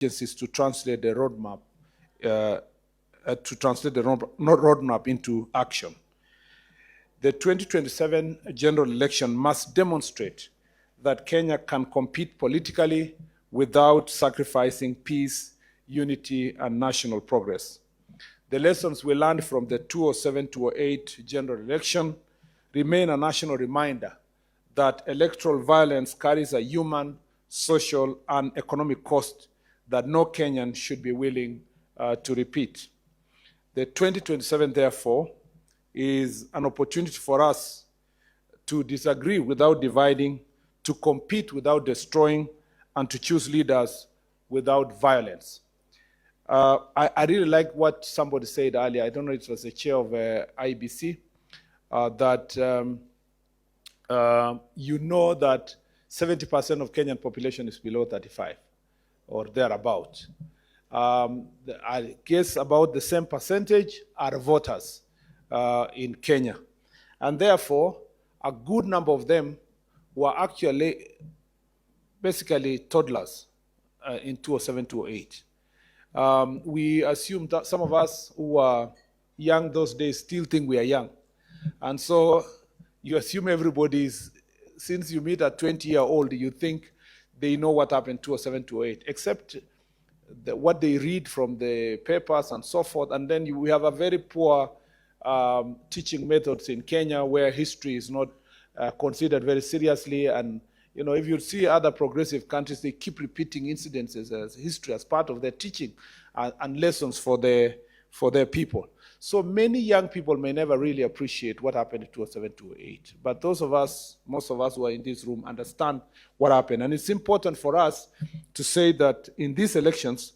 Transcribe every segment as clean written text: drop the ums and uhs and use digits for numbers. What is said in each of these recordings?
agencies to translate the roadmap roadmap into action. The 2027 general election must demonstrate that Kenya can compete politically without sacrificing peace, unity, and national progress. The lessons we learned from the 2007-2008 general election remain a national reminder that electoral violence carries a human, social, and economic cost that no Kenyan should be willing to repeat. The 2027, therefore, is an opportunity for us to disagree without dividing, to compete without destroying, and to choose leaders without violence. I really like what somebody said earlier. I don't know if it was the chair of IBC, that you know that 70% of Kenyan population is below 35 or thereabout. I guess about the same percentage are voters in Kenya. And therefore, a good number of them were actually basically toddlers in 2007-2008. We assume that some of us who were young those days still think we are young. And so you assume everybody's, since you meet a 20-year-old, you think they know what happened 2007-2008, except what they read from the papers and so forth. And then we have a very poor teaching methods in Kenya where history is not considered very seriously. And you know, if you see other progressive countries, they keep repeating incidences as history as part of their teaching and lessons for their people. So many young people may never really appreciate what happened in 2007-2008. But those of us, most of us who are in this room, understand what happened. And it's important for us to say that in these elections,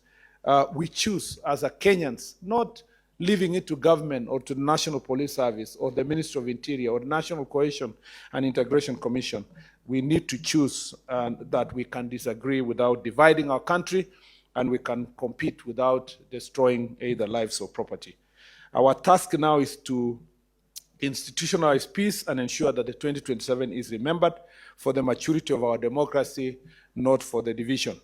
we choose as a Kenyans, not leaving it to government or to the National Police Service or the Ministry of Interior or the National Cohesion and Integration Commission. We need to choose that we can disagree without dividing our country, and we can compete without destroying either lives or property. Our task now is to institutionalize peace and ensure that the 2027 is remembered for the maturity of our democracy, not for the division.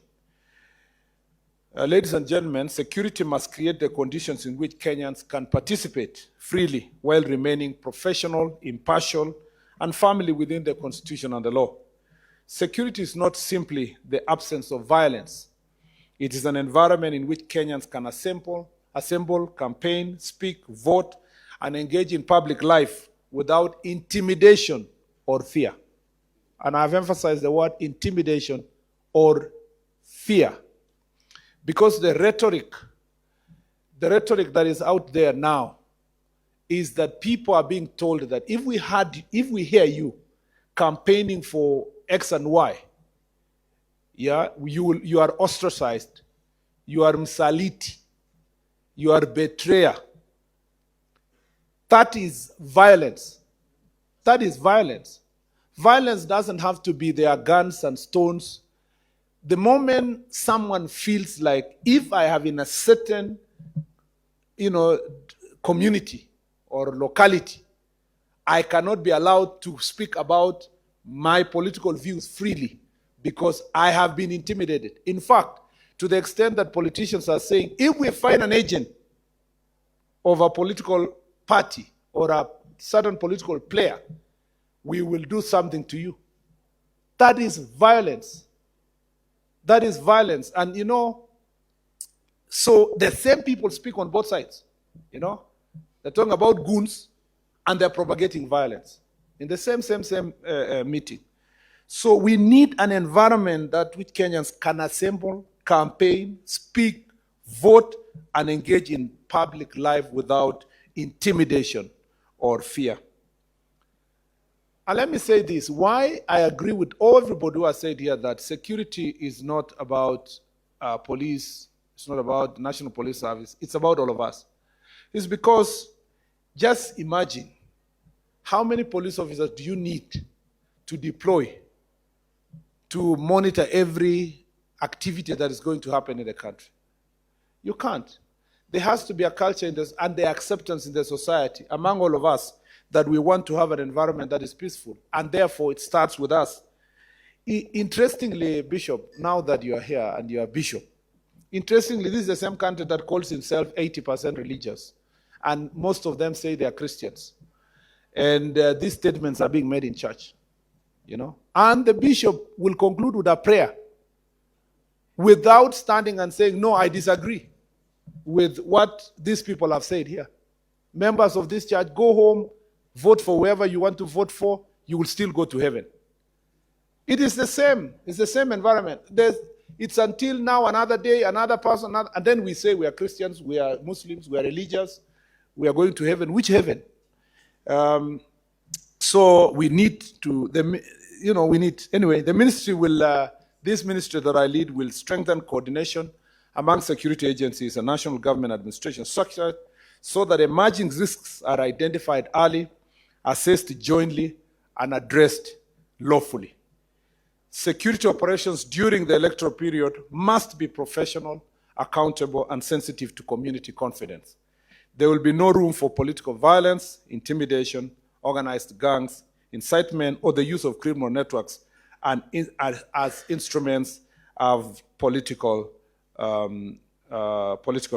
Ladies and gentlemen, security must create the conditions in which Kenyans can participate freely while remaining professional, impartial, and firmly within the Constitution and the law. Security is not simply the absence of violence. It is an environment in which Kenyans can assemble, campaign, speak, vote, and engage in public life without intimidation or fear. And I've emphasized the word intimidation or fear. Because the rhetoric that is out there now is that people are being told that if we hear you campaigning for X and Y, yeah, you are ostracized, you are msaliti, you are betrayer. That is violence. That is violence. Violence doesn't have to be there guns and stones. The moment someone feels like, if I have in a certain, community or locality, I cannot be allowed to speak about my political views freely because I have been intimidated. In fact, to the extent that politicians are saying, if we find an agent of a political party or a certain political player, we will do something to you. That is violence. That is violence. And so the same people speak on both sides. They're talking about goons and they're propagating violence in the same meeting. So we need an environment that which Kenyans can assemble, campaign, speak, vote, and engage in public life without intimidation or fear. And let me say this, why I agree with everybody who has said here that security is not about police, it's not about the National Police Service, it's about all of us. It's because just imagine how many police officers do you need to deploy to monitor every activity that is going to happen in the country? You can't. There has to be a culture in this and the acceptance in the society among all of us that we want to have an environment that is peaceful. And therefore, it starts with us. Interestingly, Bishop, now that you are here and you are Bishop, Interestingly, this is the same country that calls itself 80% religious. And most of them say they are Christians. And these statements are being made in church, you know. And the bishop will conclude with a prayer without standing and saying, no, I disagree with what these people have said here. Members of this church, go home, vote for whoever you want to vote for, you will still go to heaven. It is the same. It's the same environment. It's until now, another day, another person, and then we say we are Christians, we are Muslims, we are religious, we are going to heaven. Which heaven? So we need to, anyway, the ministry will, this ministry that I lead will strengthen coordination among security agencies and national government administration structure so that emerging risks are identified early, assessed jointly, and addressed lawfully. Security operations during the electoral period must be professional, accountable, and sensitive to community confidence. There will be no room for political violence, intimidation, organized gangs, incitement, or the use of criminal networks as instruments of political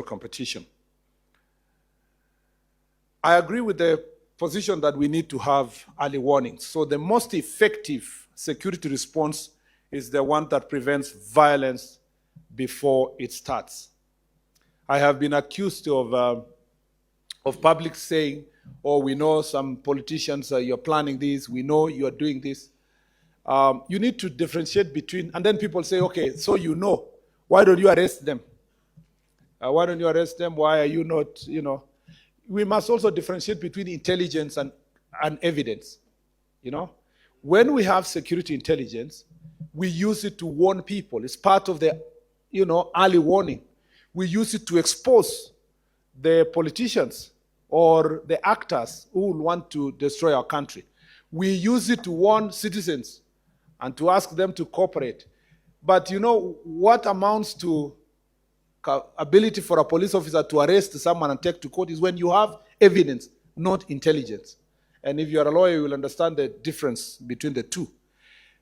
competition. I agree with the position that we need to have early warnings. So the most effective security response is the one that prevents violence before it starts. I have been accused of public saying, oh, we know some politicians, you're planning this, we know you're doing this. You need to differentiate between, and then people say, okay, so you know, why don't you arrest them? Why don't you arrest them? Why are you not, We must also differentiate between intelligence and evidence, When we have security intelligence, we use it to warn people. It's part of the, early warning. We use it to expose the politicians or the actors who will want to destroy our country. We use it to warn citizens and to ask them to cooperate. But what amounts to ability for a police officer to arrest someone and take to court is when you have evidence, not intelligence. And if you're a lawyer, you will understand the difference between the two.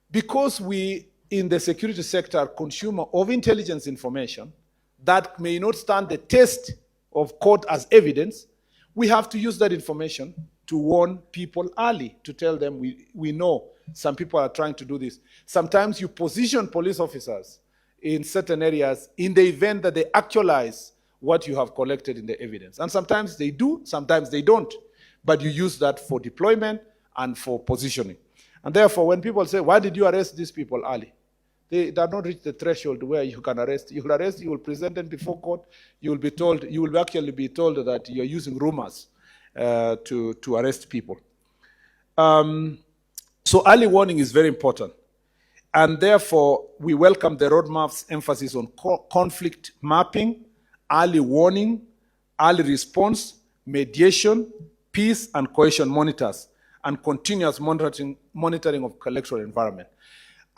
Because we, in the security sector, are consumer of intelligence information that may not stand the test of court as evidence, we have to use that information to warn people early, to tell them we know some people are trying to do this. Sometimes you position police officers in certain areas in the event that they actualize what you have collected in the evidence. And sometimes they do, sometimes they don't. But you use that for deployment and for positioning. And therefore, when people say, why did you arrest these people early? They have not reached the threshold where you can arrest. You will arrest, you will present them before court. You will actually be told that you're using rumors to arrest people. So early warning is very important. And therefore, we welcome the roadmap's emphasis on conflict mapping, early warning, early response, mediation, peace and cohesion monitors, and continuous monitoring of electoral environment.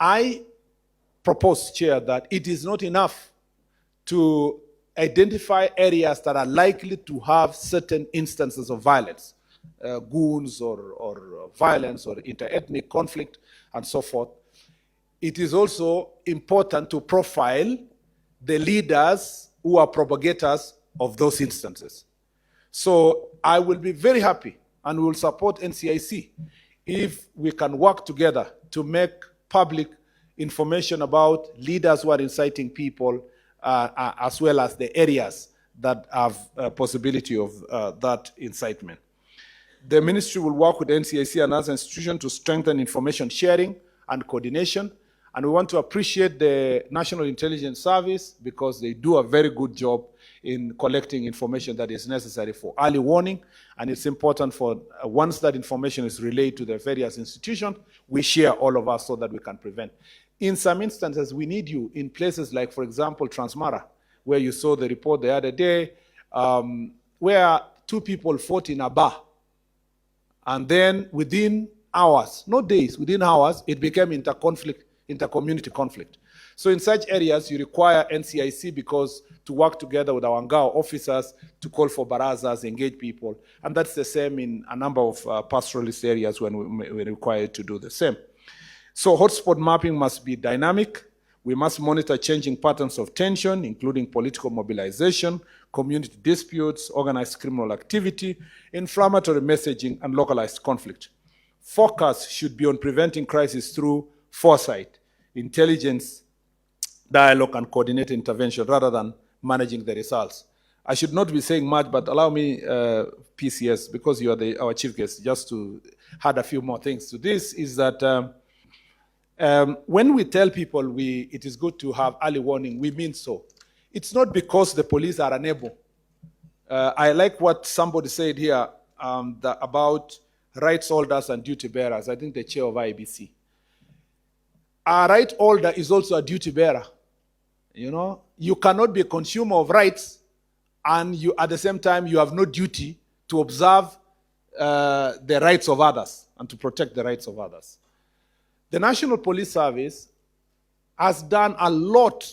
I propose, Chair, that it is not enough to identify areas that are likely to have certain instances of violence, goons or violence or inter-ethnic conflict and so forth. It is also important to profile the leaders who are propagators of those instances. So I will be very happy and will support NCIC if we can work together to make public information about leaders who are inciting people as well as the areas that have a possibility of that incitement. The ministry will work with NCIC and other institutions to strengthen information sharing and coordination. And we want to appreciate the National Intelligence Service because they do a very good job in collecting information that is necessary for early warning. And it's important for once that information is relayed to the various institutions, we share all of us so that we can prevent. In some instances, we need you in places like, for example, Transmara, where you saw the report the other day, where two people fought in a bar. And then within hours, not days, within hours, it became intercommunity conflict. So in such areas, you require NCIC because to work together with our Ngao officers to call for barazas, engage people. And that's the same in a number of pastoralist areas when we're required to do the same. So hotspot mapping must be dynamic, We must monitor changing patterns of tension, including political mobilization, community disputes, organized criminal activity, inflammatory messaging, and localized conflict. Focus should be on preventing crisis through foresight, intelligence, dialogue, and coordinated intervention rather than managing the results. I should not be saying much, but allow me, PCS, because you are our chief guest, just to add a few more things to this, is that when we tell people it is good to have early warning, we mean so. It's not because the police are unable. I like what somebody said here about rights holders and duty bearers. I think the chair of IBC. A right holder is also a duty bearer. You know, you cannot be a consumer of rights and you, at the same time, you have no duty to observe the rights of others and to protect the rights of others. The National Police Service has done a lot.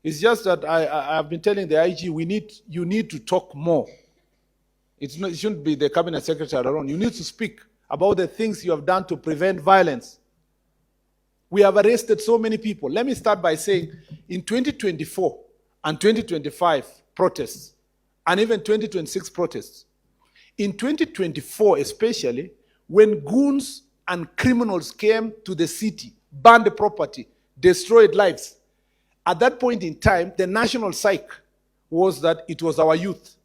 It's just that I've been telling the IG, you need to talk more. It shouldn't be the cabinet secretary alone. You need to speak about the things you have done to prevent violence. We have arrested so many people. Let me start by saying, in 2024 and 2025 protests, and even 2026 protests, in 2024 especially, when goons and criminals came to the city, burned the property, destroyed lives, at that point in time, the national psyche was that it was our youth.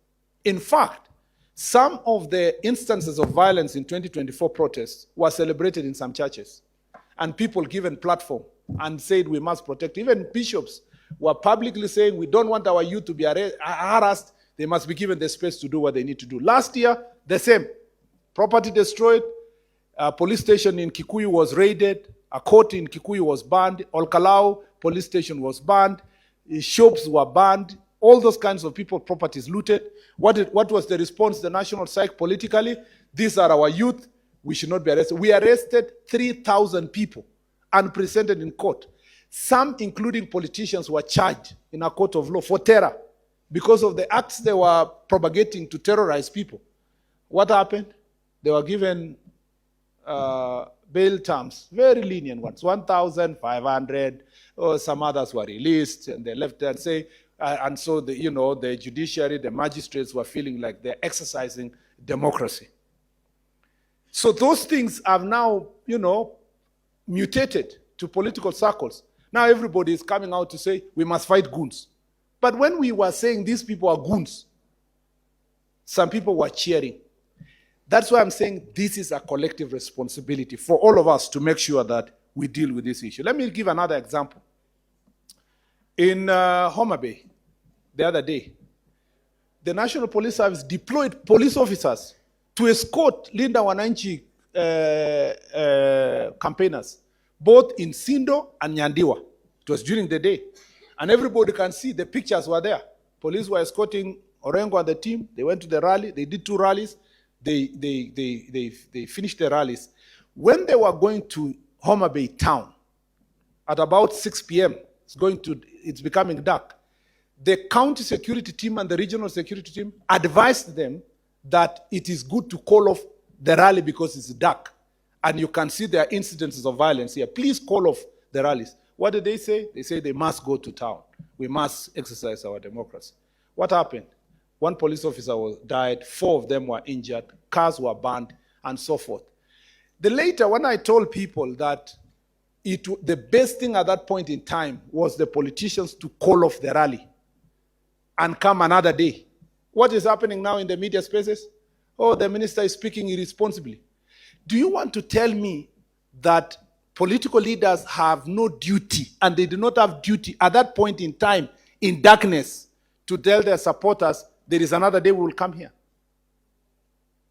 In fact, some of the instances of violence in 2024 protests were celebrated in some churches, and people given platform and said we must protect. Even bishops were publicly saying we don't want our youth to be harassed. They must be given the space to do what they need to do. Last year, the same. Property destroyed. A police station in Kikuyu was raided. A court in Kikuyu was burned. Olkalau police station was burned. Shops were burned. All those kinds of people, properties looted. What was the response, the national psyche politically? These are our youth. We should not be arrested. We arrested 3,000 people and presented in court. Some, including politicians, were charged in a court of law for terror because of the acts they were propagating to terrorize people. What happened? They were given bail terms, very lenient ones, 1,500, or some others were released, and they left there and say, and so the judiciary, the magistrates were feeling like they're exercising democracy. So those things have now, mutated to political circles. Now everybody is coming out to say, we must fight goons. But when we were saying these people are goons, some people were cheering. That's why I'm saying this is a collective responsibility for all of us to make sure that we deal with this issue. Let me give another example. In Homa Bay, the other day, the National Police Service deployed police officers to escort Linda Wananchi campaigners, both in Sindo and Nyandiwa. It was during the day. And everybody can see the pictures were there. Police were escorting Orengo and the team. They went to the rally. They did 2 rallies. They finished the rallies. When they were going to Homa Bay town, at about 6 p.m., it's becoming dark, the county security team and the regional security team advised them that it is good to call off the rally because it's dark. And you can see there are incidences of violence here. Please call off the rallies. What did they say? They say they must go to town. We must exercise our democracy. What happened? 1 police officer died, 4 of them were injured, cars were burned, and so forth. Later, when I told people that the best thing at that point in time was the politicians to call off the rally and come another day. What is happening now in the media spaces? Oh, the minister is speaking irresponsibly. Do you want to tell me that political leaders have no duty, and they do not have duty at that point in time, in darkness, to tell their supporters, there is another day we will come here?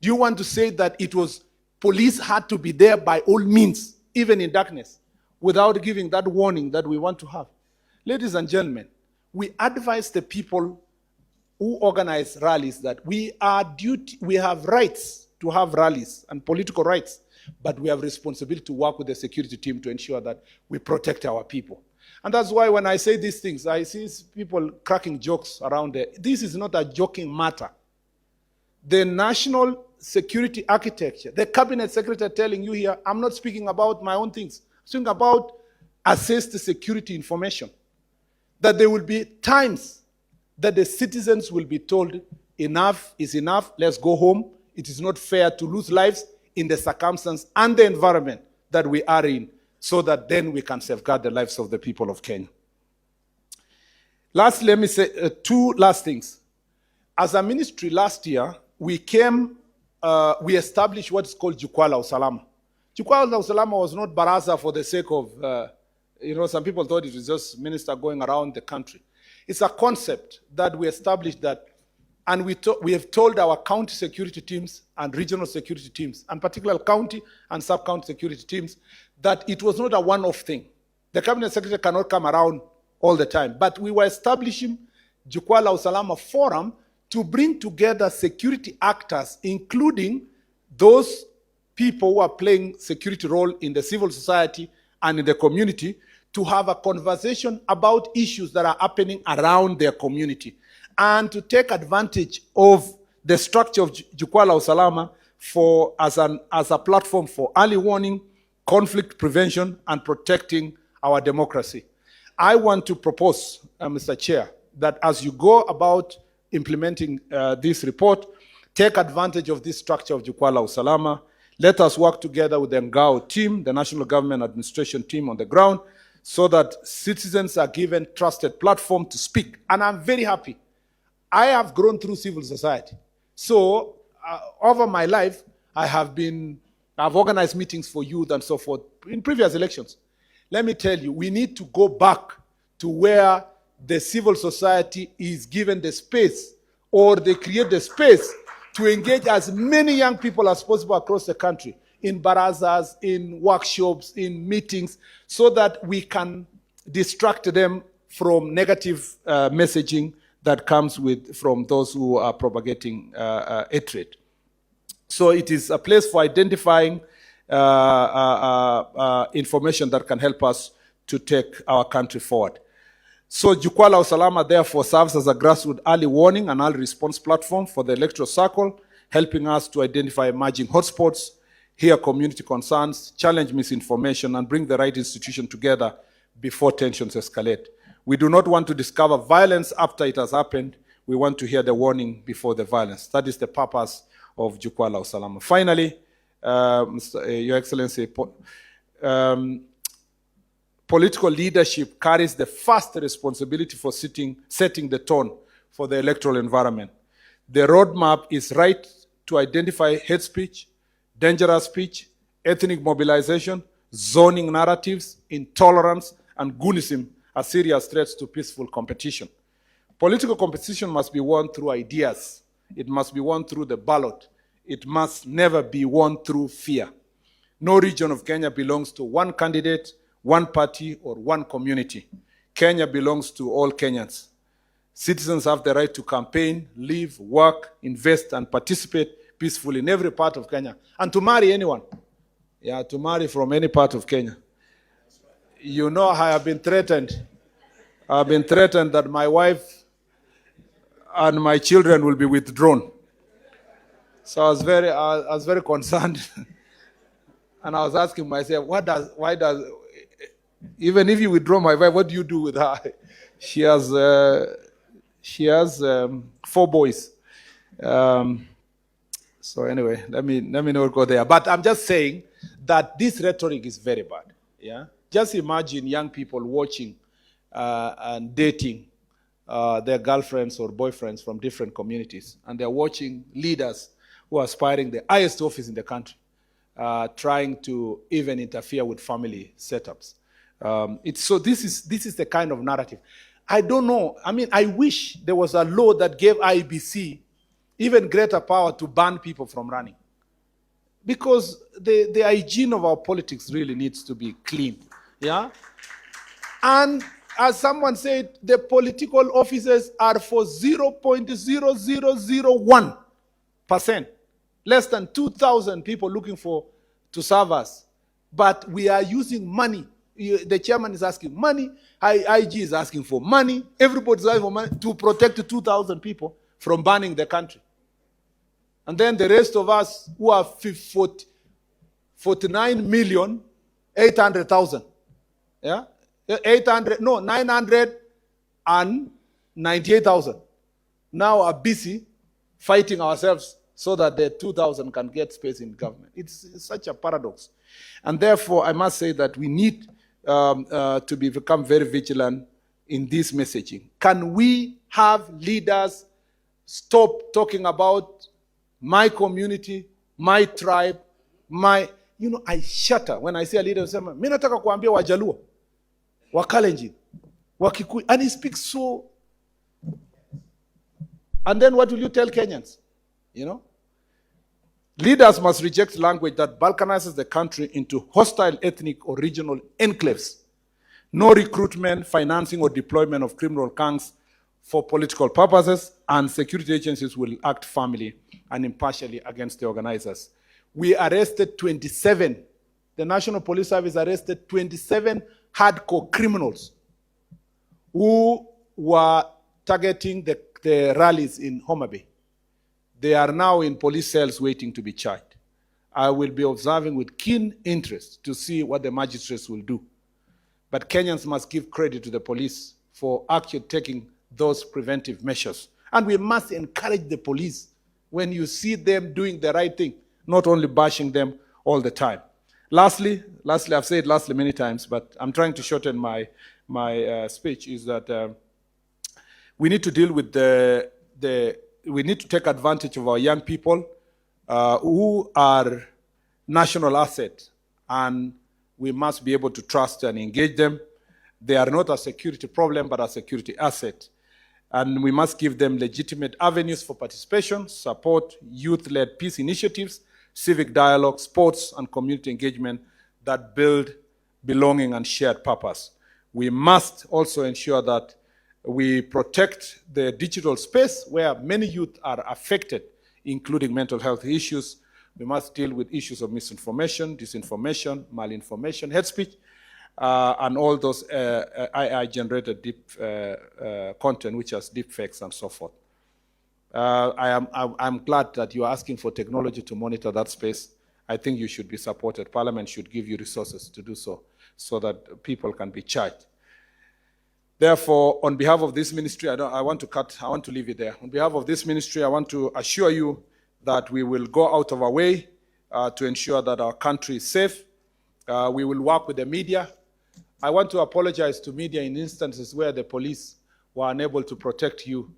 Do you want to say that it was police had to be there by all means, even in darkness, without giving that warning that we want to have? Ladies and gentlemen, we advise the people who organize rallies that we have rights to have rallies and political rights, but we have responsibility to work with the security team to ensure that we protect our people. And that's why when I say these things, I see people cracking jokes around it. This is not a joking matter. The national security architecture, the cabinet secretary telling you here, I'm not speaking about my own things. I'm speaking about assess the security information. That there will be times that the citizens will be told, enough is enough, let's go home. It is not fair to lose lives in the circumstance and the environment that we are in, so that then we can safeguard the lives of the people of Kenya. Last, let me say two last things. As a ministry last year, we established what is called Jukwaa la Usalama. Jukwaa la Usalama was not baraza for the sake of, some people thought it was just minister going around the country. It's a concept that we established that, and we have told our county security teams and regional security teams, and particularly county and sub-county security teams, that it was not a one-off thing. The cabinet secretary cannot come around all the time, but we were establishing Jukwaa la Usalama Forum to bring together security actors, including those people who are playing security role in the civil society and in the community, to have a conversation about issues that are happening around their community, and to take advantage of the structure of Jukwaa la Usalama as a platform for early warning, conflict prevention, and protecting our democracy. I want to propose, Mr. Chair, that as you go about implementing this report, take advantage of this structure of Jukwaa la Usalama. Let us work together with the Ngao team, the National Government Administration team on the ground, so that citizens are given trusted platform to speak. And I'm very happy. I have grown through civil society. So over my life, I've organized meetings for youth and so forth in previous elections. Let me tell you, we need to go back to where the civil society is given the space, or they create the space to engage as many young people as possible across the country, in barazas, in workshops, in meetings, so that we can distract them from negative messaging that comes from those who are propagating hatred. So it is a place for identifying information that can help us to take our country forward. So Jukwaa la Usalama therefore serves as a grassroots early warning and early response platform for the electoral circle, helping us to identify emerging hotspots, hear community concerns, challenge misinformation, and bring the right institution together before tensions escalate. We do not want to discover violence after it has happened. We want to hear the warning before the violence. That is the purpose of Jukwaa la Usalama. Finally, Your Excellency, political leadership carries the first responsibility for setting the tone for the electoral environment. The roadmap is right to identify hate speech, dangerous speech, ethnic mobilization, zoning narratives, intolerance, and goonism as serious threats to peaceful competition. Political competition must be won through ideas. It must be won through the ballot. It must never be won through fear. No region of Kenya belongs to one candidate, one party, or one community. Kenya belongs to all Kenyans. Citizens have the right to campaign, live, work, invest, and participate peacefully in every part of Kenya. And to marry anyone. Yeah, to marry from any part of Kenya. You know, I have been threatened. I've been threatened that my wife and my children will be withdrawn. So I was very concerned. And I was asking myself, even if you withdraw my wife, what do you do with her? She has 4 boys. So anyway, let me not go there. But I'm just saying that this rhetoric is very bad. Yeah. Just imagine young people watching and dating their girlfriends or boyfriends from different communities, and they're watching leaders who are aspiring the highest office in the country, trying to even interfere with family setups. So this is the kind of narrative. I don't know. I mean, I wish there was a law that gave IEBC even greater power to ban people from running. Because the hygiene of our politics really needs to be clean. Yeah? And as someone said, the political offices are for 0.0001%. Less than 2,000 people looking to serve us. But we are using money. The chairman is asking money. IG is asking for money. Everybody's asking for money to protect the 2,000 people from burning the country. And then the rest of us who are 49,800,000. Yeah? 998,000 now are busy fighting ourselves so that the 2,000 can get space in government. It's such a paradox. And therefore, I must say that we need to become very vigilant in this messaging. Can we have leaders stop talking about my community, my tribe, my... You know, I shudder when I see a leader say, "Mimi nataka kuambia Wajaluo, Wakalenjin, Wakikuyu," and he speaks so. And then what will you tell Kenyans? You know, leaders must reject language that balkanizes the country into hostile ethnic or regional enclaves. No recruitment, financing, or deployment of criminal gangs for political purposes, and security agencies will act firmly and impartially against the organizers. We arrested 27. The National Police Service arrested 27 hardcore criminals who were targeting the rallies in Homa Bay. They are now in police cells waiting to be charged. I will be observing with keen interest to see what the magistrates will do. But Kenyans must give credit to the police for actually taking those preventive measures. And we must encourage the police when you see them doing the right thing, not only bashing them all the time. Lastly, I've said lastly many times, but I'm trying to shorten my speech, is that we need to deal with we need to take advantage of our young people who are national assets, and we must be able to trust and engage them. They are not a security problem, but a security asset. And we must give them legitimate avenues for participation, support youth-led peace initiatives, civic dialogue, sports, and community engagement that build belonging and shared purpose. We must also ensure that we protect the digital space where many youth are affected, including mental health issues. We must deal with issues of misinformation, disinformation, malinformation, hate speech, and all those AI-generated deep content, which has deep fakes and so forth. I'm glad that you are asking for technology to monitor that space. I think you should be supported. Parliament should give you resources to do so, so that people can be charged. Therefore, on behalf of this ministry, I want to leave it there. On behalf of this ministry, I want to assure you that we will go out of our way to ensure that our country is safe. We will work with the media. I want to apologize to media in instances where the police were unable to protect you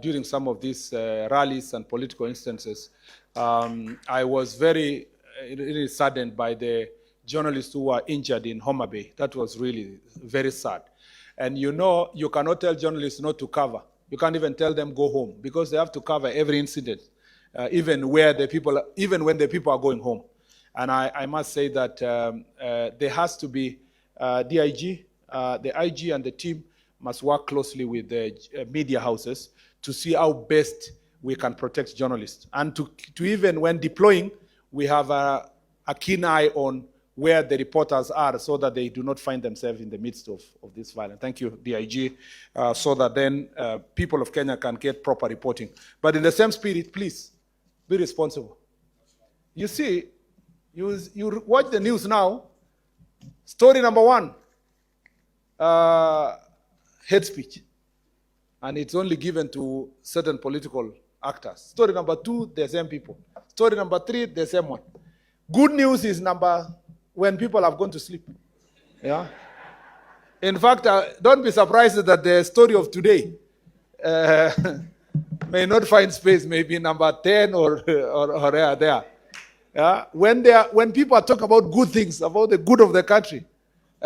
during some of these rallies and political instances. I was very really saddened by the journalists who were injured in Homa Bay. That was really very sad. And you know, you cannot tell journalists not to cover. You can't even tell them go home, because they have to cover every incident, even when the people are going home. And I must say that there has to be DIG, the IG and the team must work closely with the media houses to see how best we can protect journalists. And to even when deploying, we have a keen eye on where the reporters are so that they do not find themselves in the midst of this violence. Thank you, DIG, so that then people of Kenya can get proper reporting. But in the same spirit, please, be responsible. You see, you watch the news now, story number 1, hate speech. And it's only given to certain political actors. Story number 2, the same people. Story number 3, the same one. Good news is when people have gone to sleep. Yeah. In fact, don't be surprised that the story of today may not find space, maybe number 10 or there. Yeah. When people talk about good things, about the good of the country,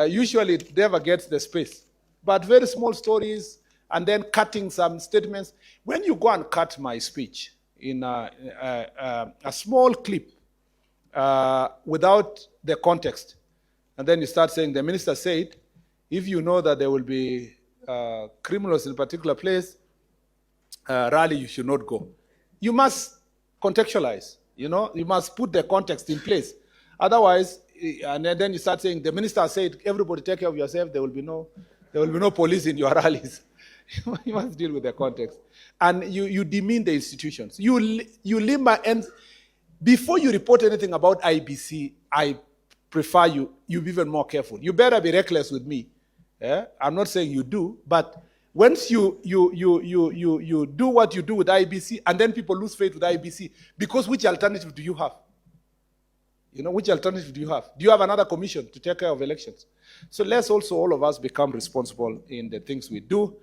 usually it never gets the space. But very small stories, and then cutting some statements. When you go and cut my speech in a small clip without the context, and then you start saying, the minister said, if you know that there will be criminals in a particular place, rally, you should not go. You must contextualize, you know, you must put the context in place. Otherwise, and then you start saying, the minister said, everybody take care of yourself, there will be no police in your rallies. You must deal with the context. And you demean the institutions. You limber, and before you report anything about IBC, I prefer you be even more careful. You better be reckless with me I'm not saying you do, but once you do what you do with IBC, and then people lose faith with IBC, because which alternative do you have? Which alternative do you have? Do you have another commission to take care of elections? So let's also, all of us, become responsible in the things we do.